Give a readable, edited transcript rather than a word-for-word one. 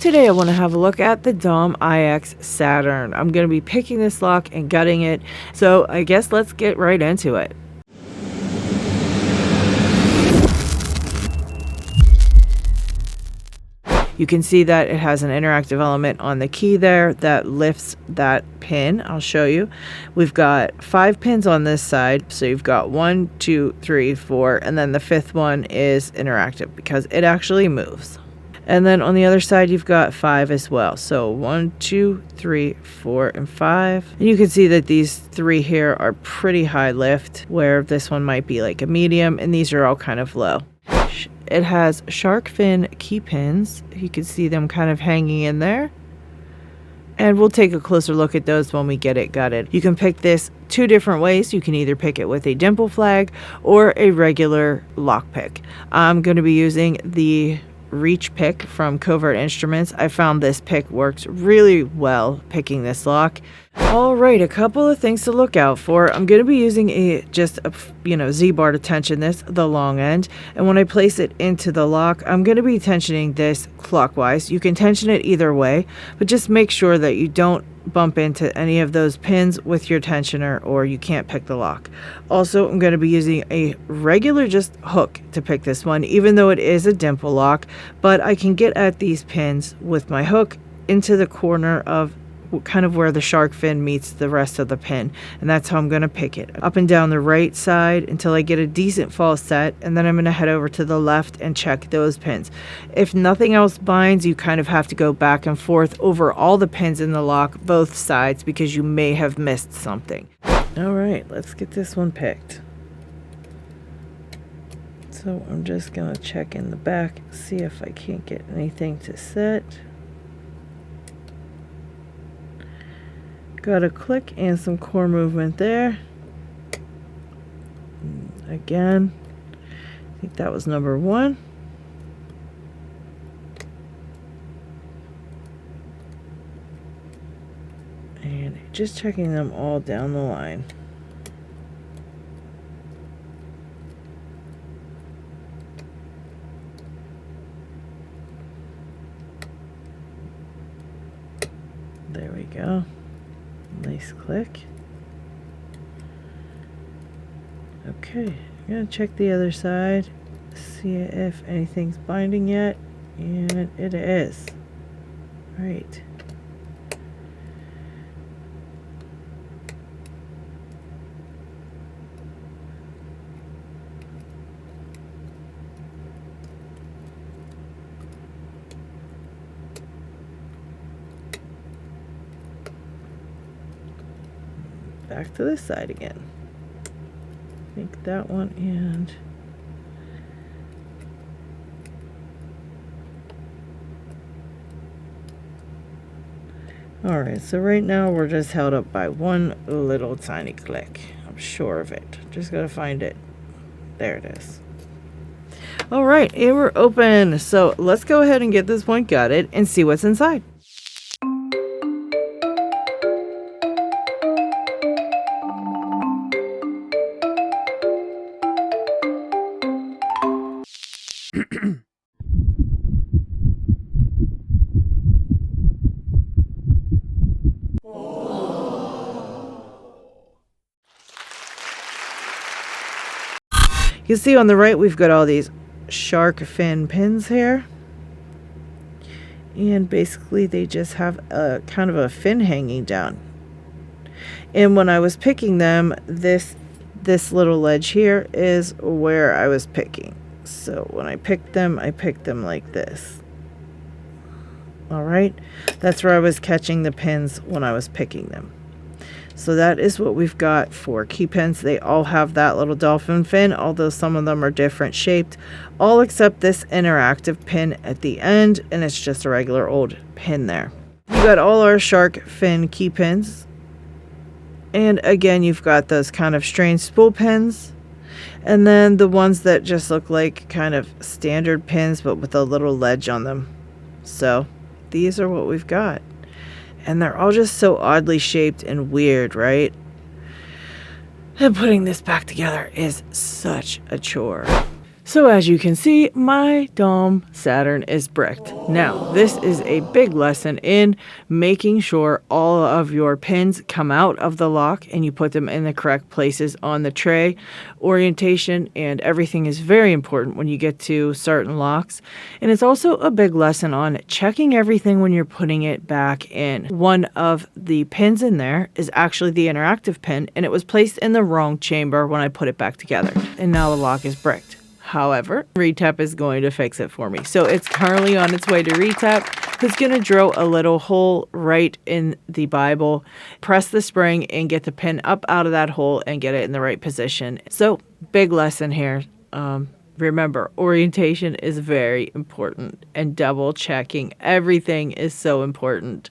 Today I want to have a look at the Dom IX Saturn. I'm going to be picking this lock and gutting it, so I guess let's get right into it. You can see that it has an interactive element on the key there that lifts that pin. I'll show you. We've got 5 pins on this side. So you've got 1, 2, 3, 4, and then the 5th one is interactive because it actually moves. And then on the other side, you've got 5 as well. So 1, 2, 3, 4, and 5. And you can see that these 3 here are pretty high lift, where this one might be like a medium, and these are all kind of low. It has shark fin key pins. You can see them kind of hanging in there. And we'll take a closer look at those when we get it gutted. You can pick this 2 different ways. You can either pick it with a dimple flag or a regular lock pick. I'm going to be using the reach pick from Covert Instruments. I found this pick works really well picking this lock. All right, a couple of things to look out for. I'm going to be using a Z-bar to tension this, the long end, and when I place it into the lock, I'm going to be tensioning this clockwise. You can tension it either way, but just make sure that you don't bump into any of those pins with your tensioner or you can't pick the lock. Also, I'm going to be using a regular just hook to pick this one, even though it is a dimple lock, but I can get at these pins with my hook into the corner of kind of where the shark fin meets the rest of the pin, and that's how I'm going to pick it up and down the right side until I get a decent false set, and then I'm going to head over to the left and check those pins. If nothing else binds, you kind of have to go back and forth over all the pins in the lock, both sides, because you may have missed something. All right, let's get this one picked. So I'm just going to check in the back, see if I can't get anything to set. Got a click and some core movement there. Again, I think that was number 1. And just checking them all down the line. There we go. Nice click. Okay, I'm gonna check the other side, see if anything's binding yet, and it is. Right. Back to this side again. I think that one and alright, so right now we're just held up by one little tiny click. I'm sure of it. Just gotta find it. There it is. Alright, and we're open. So let's go ahead and get this one gutted and see what's inside. You can see on the right we've got all these shark fin pins here, and basically they just have a kind of a fin hanging down. And when I was picking them, this little ledge here is where I was picking. So when I picked them like this. All right, that's where I was catching the pins when I was picking them. So that is what we've got for key pins. They all have that little dolphin fin, although some of them are different shaped, all except this interactive pin at the end, and it's just a regular old pin there. You got all our shark fin key pins, and again you've got those kind of strange spool pins, and then the ones that just look like kind of standard pins but with a little ledge on them. So these are what we've got. And they're all just so oddly shaped and weird, right? And putting this back together is such a chore. So as you can see, my Dom Saturn is bricked. Now, this is a big lesson in making sure all of your pins come out of the lock and you put them in the correct places on the tray. Orientation and everything is very important when you get to certain locks. And it's also a big lesson on checking everything when you're putting it back in. One of the pins in there is actually the interactive pin, and it was placed in the wrong chamber when I put it back together. And now the lock is bricked. However, Retap is going to fix it for me. So it's currently on its way to Retap, who's going to drill a little hole right in the Bible, press the spring, and get the pin up out of that hole and get it in the right position. So big lesson here. Remember, orientation is very important, and double checking everything is so important.